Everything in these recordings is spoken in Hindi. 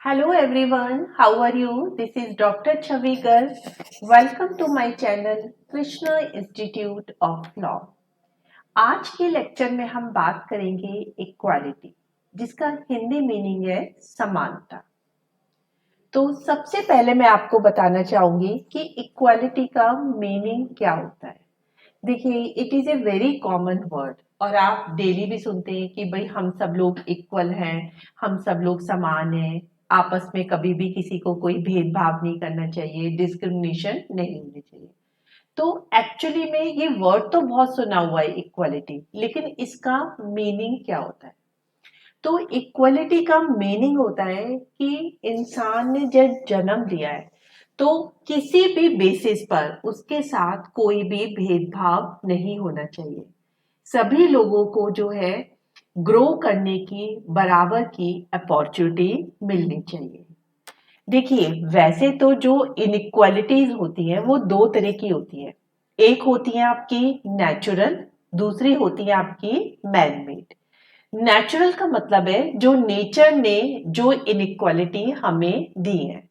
Hello everyone, how are you? This is Dr. Chavi Garg. Welcome to my channel Krishna Institute of Law. आज के लेक्चर में हम बात करेंगे इक्वालिटी, जिसका हिंदी मीनिंग है समानता। तो सबसे पहले मैं आपको बताना चाहूंगी कि इक्वालिटी का मीनिंग क्या होता है। देखिए, it is a very common word और आप डेली भी सुनते हैं कि भाई हम सब लोग इक्वल हैं, हम सब लोग समान हैं, आपस में कभी भी किसी को कोई भेदभाव नहीं करना चाहिए, डिस्क्रिमिनेशन नहीं होनी चाहिए। तो एक्चुअली में ये वर्ड तो बहुत सुना हुआ है इक्वलिटी, लेकिन इसका मीनिंग क्या होता है? तो इक्वलिटी का मीनिंग होता है कि इंसान ने जब जन्म लिया है तो किसी भी बेसिस पर उसके साथ कोई भी भेदभाव नहीं होना चाहिए। सभी लोगों को जो है ग्रो करने की बराबर की अपॉर्चुनिटी मिलनी चाहिए। देखिए, वैसे तो जो इनइक्वालिटीज होती हैं वो दो तरह की होती है। एक होती है आपकी नेचुरल, दूसरी होती है आपकी मैन मेड। नेचुरल का मतलब है जो नेचर ने जो इनइक्वालिटी हमें दी है।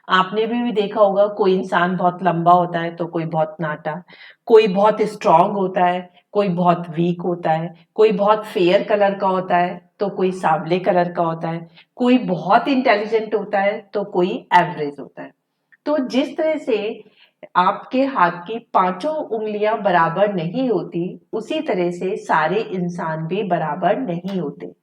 आपने भी देखा होगा, कोई इंसान बहुत लंबा होता है तो कोई बहुत नाटा, कोई बहुत स्ट्रांग होता है, कोई बहुत वीक होता है, कोई बहुत फेयर कलर का होता है तो कोई सांवले कलर का होता है, कोई बहुत इंटेलिजेंट होता है तो कोई एवरेज होता है। तो जिस तरह से आपके हाथ की पांचों उंगलियां बराबर नहीं होती, उसी तरह से सारे इंसान भी बराबर नहीं होते।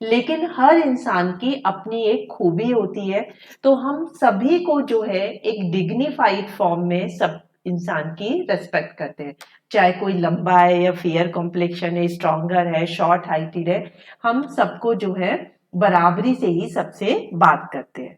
लेकिन हर इंसान की अपनी एक खूबी होती है। तो हम सभी को जो है एक डिग्निफाइड फॉर्म में सब इंसान की रेस्पेक्ट करते हैं, चाहे कोई लंबा है या फेयर कॉम्प्लेक्शन है, स्ट्रॉन्गर है, शॉर्ट हाइटेड है, हम सबको जो है बराबरी से ही सबसे बात करते हैं।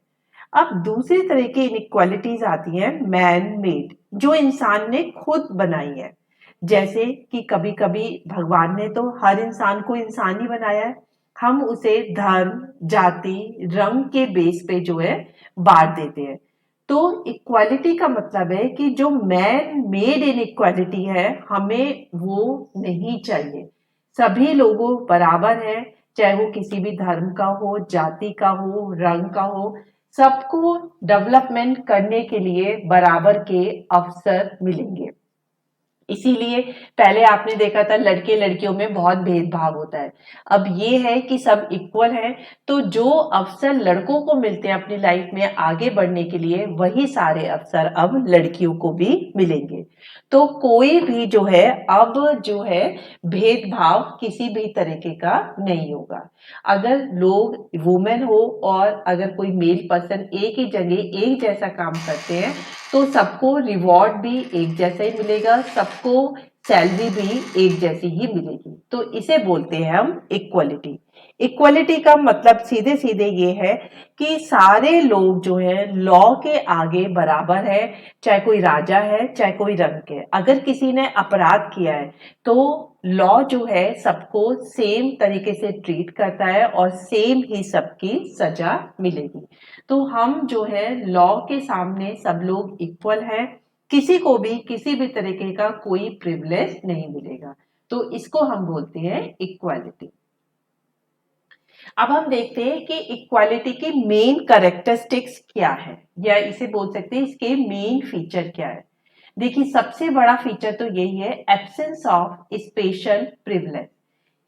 अब दूसरी तरह की इनइक्वालिटीज आती हैं मैन मेड, जो इंसान ने खुद बनाई है। जैसे कि कभी कभी भगवान ने तो हर इंसान को इंसान ही बनाया है, हम उसे धर्म, जाति, रंग के बेस पे जो है बांट देते हैं। तो इक्वालिटी का मतलब है कि जो मैन मेड इनइक्वालिटी है, हमें वो नहीं चाहिए। सभी लोगों बराबर हैं, चाहे वो किसी भी धर्म का हो, जाति का हो, रंग का हो, सबको डेवलपमेंट करने के लिए बराबर के अवसर मिलेंगे। इसीलिए पहले आपने देखा था लड़के लड़कियों में बहुत भेदभाव होता है। अब ये है कि सब इक्वल हैं, तो जो अवसर लड़कों को मिलते हैं अपनी लाइफ में आगे बढ़ने के लिए, वही सारे अवसर अब लड़कियों को भी मिलेंगे। तो कोई भी जो है अब जो है भेदभाव किसी भी तरीके का नहीं होगा। अगर लोग वुमेन हो और अगर कोई मेल पर्सन एक ही जगह एक जैसा काम करते हैं तो सबको रिवॉर्ड भी एक जैसा ही मिलेगा, सबको सैलरी भी एक जैसी ही मिलेगी। तो इसे बोलते हैं हम इक्वलिटी। इक्वलिटी का मतलब सीधे सीधे ये है कि सारे लोग जो है लॉ के आगे बराबर है, चाहे कोई राजा है, चाहे कोई रंक है। अगर किसी ने अपराध किया है तो लॉ जो है सबको सेम तरीके से ट्रीट करता है और सेम ही सबकी सजा मिलेगी। तो हम जो है लॉ के सामने सब लोग इक्वल हैं, किसी को भी किसी भी तरीके का कोई प्रिविलेज नहीं मिलेगा। तो इसको हम बोलते हैं इक्वालिटी। अब हम देखते हैं कि इक्वालिटी की मेन कैरेक्टरिस्टिक्स क्या है, या इसे बोल सकते हैं इसके मेन फीचर क्या है। देखिए, सबसे बड़ा फीचर तो यही है, एब्सेंस ऑफ स्पेशल प्रिविलेज,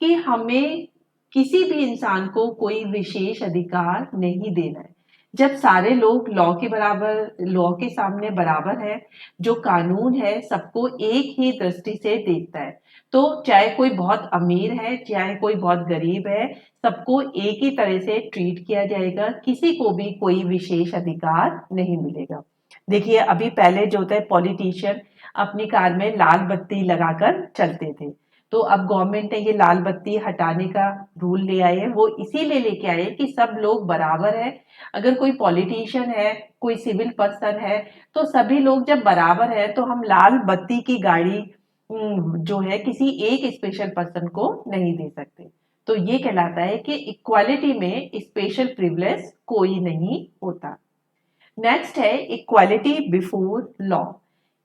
कि हमें किसी भी इंसान को कोई विशेष अधिकार नहीं देना है। जब सारे लोग लॉ के बराबर, लॉ के सामने बराबर है, जो कानून है सबको एक ही दृष्टि से देखता है। तो चाहे कोई बहुत अमीर है, चाहे कोई बहुत गरीब है, सबको एक ही तरह से ट्रीट किया जाएगा, किसी को भी कोई विशेष अधिकार नहीं मिलेगा। देखिए, अभी पहले जो होता है पॉलिटिशियन अपनी कार में लाल बत्ती लगाकर चलते थे, तो अब गवर्नमेंट ने ये लाल बत्ती हटाने का रूल ले आए हैं। वो इसीलिए लेके आए कि सब लोग बराबर है। अगर कोई पॉलिटिशियन है, कोई सिविल पर्सन है, तो सभी लोग जब बराबर है तो हम लाल बत्ती की गाड़ी जो है किसी एक स्पेशल पर्सन को नहीं दे सकते। तो ये कहलाता है कि इक्वालिटी में स्पेशल प्रिविलेज कोई नहीं होता। नेक्स्ट है इक्वालिटी बिफोर लॉ,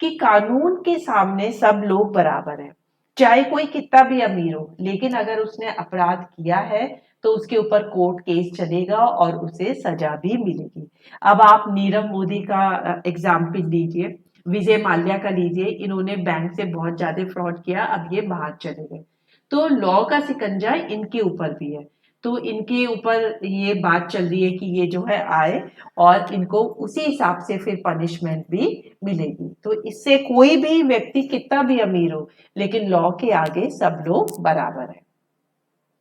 कि कानून के सामने सब लोग बराबर हैं। चाहे कोई कितना भी अमीर हो, लेकिन अगर उसने अपराध किया है तो उसके ऊपर कोर्ट केस चलेगा और उसे सजा भी मिलेगी। अब आप नीरव मोदी का एग्जाम्पल लीजिए, विजय माल्या का लीजिए, इन्होंने बैंक से बहुत ज्यादा फ्रॉड किया, अब ये बाहर चले गए, तो लॉ का सिकंजा इनके ऊपर भी है। तो इनके ऊपर ये बात चल रही है कि ये जो है आए और इनको उसी हिसाब से फिर पनिशमेंट भी मिलेगी। तो इससे कोई भी व्यक्ति कितना भी अमीर हो, लेकिन लॉ के आगे सब लोग बराबर है।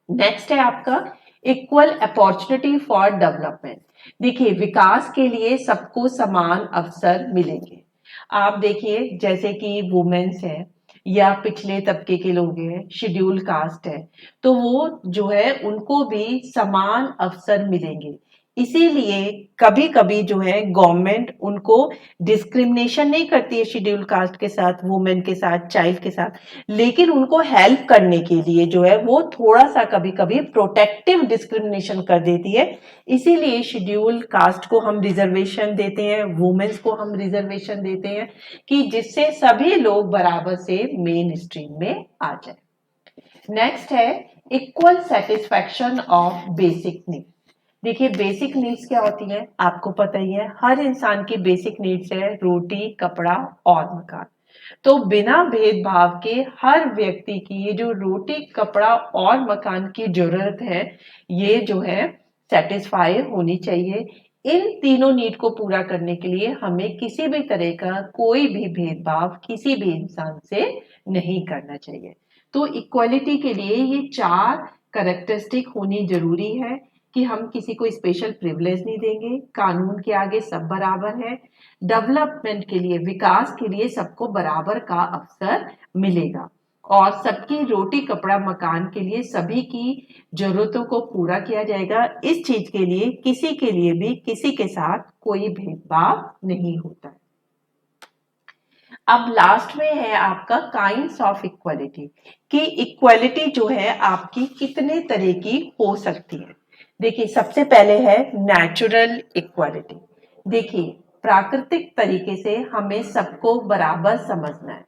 नेक्स्ट है आपका इक्वल अपॉर्चुनिटी फॉर डेवलपमेंट। देखिए, विकास के लिए सबको समान अवसर मिलेंगे। आप देखिए, जैसे कि वुमेन्स है या पिछले तबके के लोग हैं, शेड्यूल कास्ट है, तो वो जो है उनको भी समान अवसर मिलेंगे। इसीलिए कभी कभी जो है गवर्नमेंट उनको डिस्क्रिमिनेशन नहीं करती है शेड्यूल कास्ट के साथ, वुमेन के साथ, चाइल्ड के साथ, लेकिन उनको हेल्प करने के लिए जो है वो थोड़ा सा कभी कभी प्रोटेक्टिव डिस्क्रिमिनेशन कर देती है। इसीलिए शेड्यूल कास्ट को हम रिजर्वेशन देते हैं, वुमेन्स को हम रिजर्वेशन देते हैं, कि जिससे सभी लोग बराबर से मेन स्ट्रीम में आ जाए। नेक्स्ट है equal satisfaction of basic needs. देखिए, बेसिक नीड्स क्या होती है आपको पता ही है, हर इंसान की बेसिक नीड्स है रोटी, कपड़ा और मकान। तो बिना भेदभाव के हर व्यक्ति की ये जो रोटी, कपड़ा और मकान की जरूरत है, ये जो है सेटिस्फाई होनी चाहिए। इन तीनों नीड को पूरा करने के लिए हमें किसी भी तरह का कोई भी भेदभाव किसी भी इंसान से नहीं करना चाहिए। तो इक्वालिटी के लिए ये 4 कैरेक्टरिस्टिक होनी जरूरी है, कि हम किसी को स्पेशल प्रिविलेज नहीं देंगे, कानून के आगे सब बराबर है, डेवलपमेंट के लिए, विकास के लिए सबको बराबर का अवसर मिलेगा, और सबकी रोटी, कपड़ा, मकान के लिए सभी की जरूरतों को पूरा किया जाएगा। इस चीज के लिए किसी के लिए भी किसी के साथ कोई भेदभाव नहीं होता है। अब लास्ट में है आपका काइंड्स ऑफ इक्वालिटी, कि इक्वालिटी जो है आपकी कितने तरह की हो सकती है। देखिए, सबसे पहले है नेचुरल इक्वालिटी। देखिए, प्राकृतिक तरीके से हमें सबको बराबर समझना है।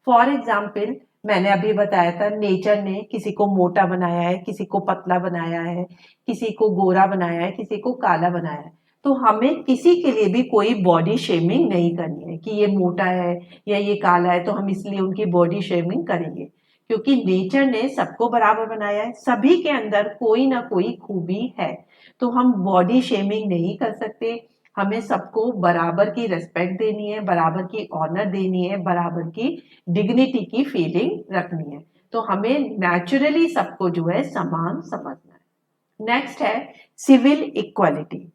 फॉर एग्जाम्पल, मैंने अभी बताया था, नेचर ने किसी को मोटा बनाया है, किसी को पतला बनाया है, किसी को गोरा बनाया है, किसी को काला बनाया है। तो हमें किसी के लिए भी कोई बॉडी शेमिंग नहीं करनी है कि ये मोटा है या ये काला है तो हम इसलिए उनकी बॉडी शेमिंग करेंगे, क्योंकि नेचर ने सबको बराबर बनाया है, सभी के अंदर कोई ना कोई खूबी है। तो हम बॉडी शेमिंग नहीं कर सकते, हमें सबको बराबर की रिस्पेक्ट देनी है, बराबर की ऑनर देनी है, बराबर की डिग्निटी की फीलिंग रखनी है। तो हमें नेचुरली सबको जो है समान समझना है। नेक्स्ट है सिविल इक्वालिटी।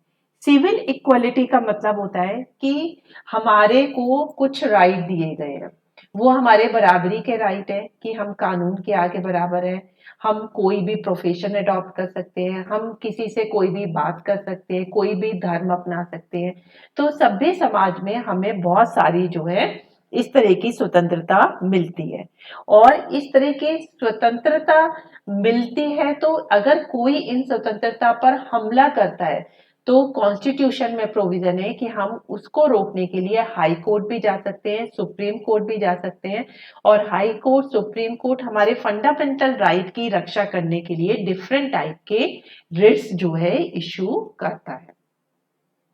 सिविल इक्वालिटी का मतलब होता है कि हमारे को कुछ राइट दिए गए हैं, वो हमारे बराबरी के राइट है, कि हम कानून के आगे बराबर है, हम कोई भी प्रोफेशन अडॉप्ट कर सकते हैं, हम किसी से कोई भी बात कर सकते हैं, कोई भी धर्म अपना सकते हैं। तो सभ्य समाज में हमें बहुत सारी जो है इस तरह की स्वतंत्रता मिलती है, और इस तरह की स्वतंत्रता मिलती है, तो अगर कोई इन स्वतंत्रता पर हमला करता है तो कॉन्स्टिट्यूशन में प्रोविजन है कि हम उसको रोकने के लिए हाई कोर्ट भी जा सकते हैं, सुप्रीम कोर्ट भी जा सकते हैं, और हाई कोर्ट, सुप्रीम कोर्ट हमारे फंडामेंटल राइट की रक्षा करने के लिए डिफरेंट टाइप के रिट्स जो है इशू करता है।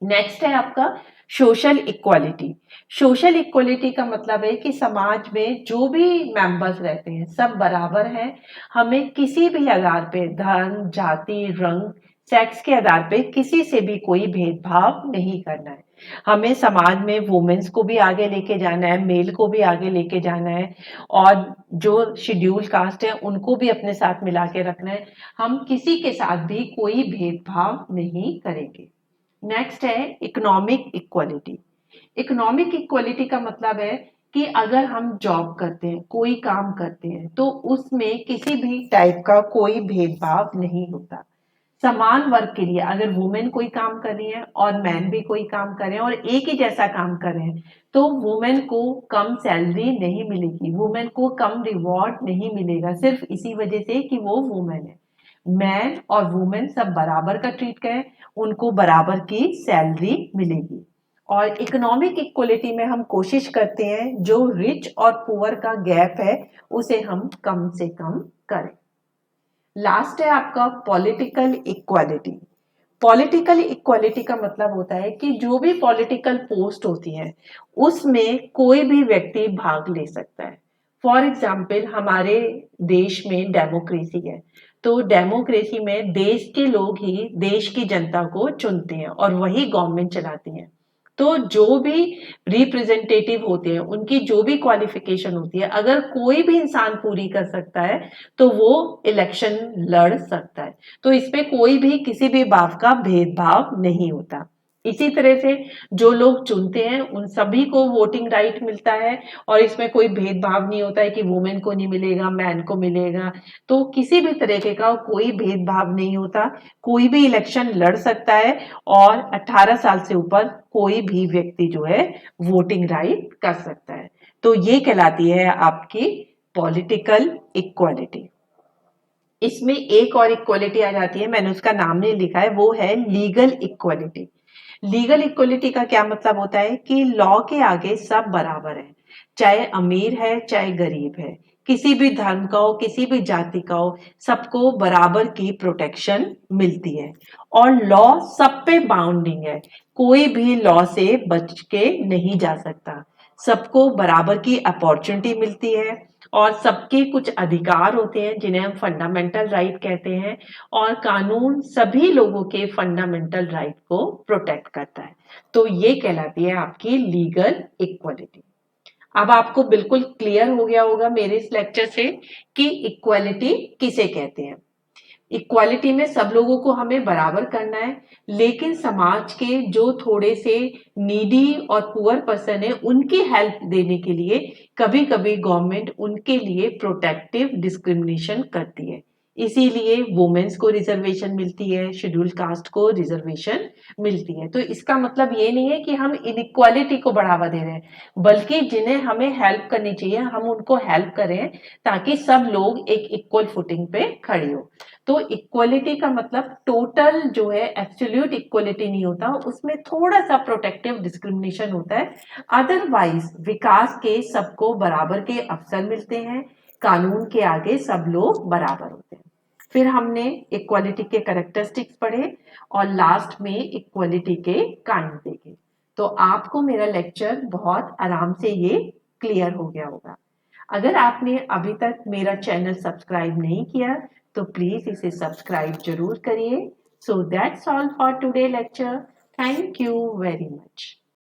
नेक्स्ट है आपका सोशल इक्वालिटी। सोशल इक्वालिटी का मतलब है कि समाज में जो भी मेंबर्स रहते हैं सब बराबर हैं, हमें किसी भी आधार पे, धर्म, जाति, रंग, सेक्स के आधार पे किसी से भी कोई भेदभाव नहीं करना है। हमें समाज में वुमेन्स को भी आगे लेके जाना है, मेल को भी आगे लेके जाना है, और जो शेड्यूल कास्ट है उनको भी अपने साथ मिला के रखना है। हम किसी के साथ भी कोई भेदभाव नहीं करेंगे। नेक्स्ट है इकोनॉमिक इक्वालिटी। इकोनॉमिक इक्वालिटी का मतलब है कि अगर हम जॉब करते हैं, कोई काम करते हैं, तो उसमें किसी भी टाइप का कोई भेदभाव नहीं होता। समान वर्क के लिए अगर वुमेन कोई काम कर रही है और मैन भी कोई काम कर रहे हैं और एक ही जैसा काम कर रहे हैं, तो वुमेन को कम सैलरी नहीं मिलेगी, वुमेन को कम रिवॉर्ड नहीं मिलेगा, सिर्फ इसी वजह से कि वो वुमेन है। मैन और वुमेन सब बराबर का ट्रीट करें, उनको बराबर की सैलरी मिलेगी। और इकोनॉमिक इक्वलिटी में हम कोशिश करते हैं जो रिच और पुअर का गैप है उसे हम कम से कम करें। लास्ट है आपका पॉलिटिकल इक्वालिटी। पॉलिटिकल इक्वालिटी का मतलब होता है कि जो भी पॉलिटिकल पोस्ट होती है उसमें कोई भी व्यक्ति भाग ले सकता है। फॉर एग्जाम्पल हमारे देश में डेमोक्रेसी है, तो डेमोक्रेसी में देश के लोग ही देश की जनता को चुनते हैं और वही गवर्नमेंट चलाती है। तो जो भी रिप्रेजेंटेटिव होते हैं उनकी जो भी क्वालिफिकेशन होती है, अगर कोई भी इंसान पूरी कर सकता है तो वो इलेक्शन लड़ सकता है। तो इसमें कोई भी किसी भी बात का भेदभाव नहीं होता। इसी तरह से जो लोग चुनते हैं उन सभी को वोटिंग राइट मिलता है और इसमें कोई भेदभाव नहीं होता है कि वुमेन को नहीं मिलेगा, मैन को मिलेगा। तो किसी भी तरीके का कोई भेदभाव नहीं होता, कोई भी इलेक्शन लड़ सकता है और 18 साल से ऊपर कोई भी व्यक्ति जो है वोटिंग राइट कर सकता है। तो ये कहलाती है आपकी पॉलिटिकल इक्वालिटी। इसमें एक और इक्वालिटी आ जाती है, मैंने उसका नाम नहीं लिखा है, वो है लीगल इक्वालिटी। लीगल इक्वालिटी का क्या मतलब होता है कि लॉ के आगे सब बराबर है, चाहे अमीर है चाहे गरीब है, किसी भी धर्म का हो किसी भी जाति का हो, सबको बराबर की प्रोटेक्शन मिलती है और लॉ सब पे बाउंडिंग है। कोई भी लॉ से बच के नहीं जा सकता, सबको बराबर की अपॉर्चुनिटी मिलती है और सबके कुछ अधिकार होते हैं जिन्हें हम फंडामेंटल राइट कहते हैं और कानून सभी लोगों के फंडामेंटल राइट को प्रोटेक्ट करता है। तो ये कहलाती है आपकी लीगल इक्वालिटी। अब आपको बिल्कुल क्लियर हो गया होगा मेरे इस लेक्चर से कि इक्वालिटी किसे कहते हैं। इक्वालिटी में सब लोगों को हमें बराबर करना है, लेकिन समाज के जो थोड़े से नीडी और पुअर पर्सन है उनकी हेल्प देने के लिए कभी कभी गवर्नमेंट उनके लिए प्रोटेक्टिव डिस्क्रिमिनेशन करती है। इसीलिए वुमेन्स को रिजर्वेशन मिलती है, शेड्यूल कास्ट को रिजर्वेशन मिलती है। तो इसका मतलब ये नहीं है कि हम इनइक्वालिटी को बढ़ावा दे रहे हैं, बल्कि जिन्हें हमें हेल्प करनी चाहिए हम उनको हेल्प करें ताकि सब लोग एक इक्वल फुटिंग पे खड़े हो। तो इक्वलिटी का मतलब टोटल जो है एब्सोल्यूट इक्वलिटी नहीं होता, उसमें थोड़ा सा प्रोटेक्टिव डिस्क्रिमिनेशन होता है। अदरवाइज विकास के सबको बराबर के अवसर मिलते हैं, कानून के आगे सब लोग बराबर होते हैं। फिर हमने इक्वलिटी के कैरेक्टरिस्टिक्स पढ़े और लास्ट में इक्वलिटी के काइंड देखे। तो आपको मेरा लेक्चर बहुत आराम से ये क्लियर हो गया होगा। अगर आपने अभी तक मेरा चैनल सब्सक्राइब नहीं किया तो प्लीज इसे सब्सक्राइब जरूर करिए। So that's all for today lecture. Thank you very much.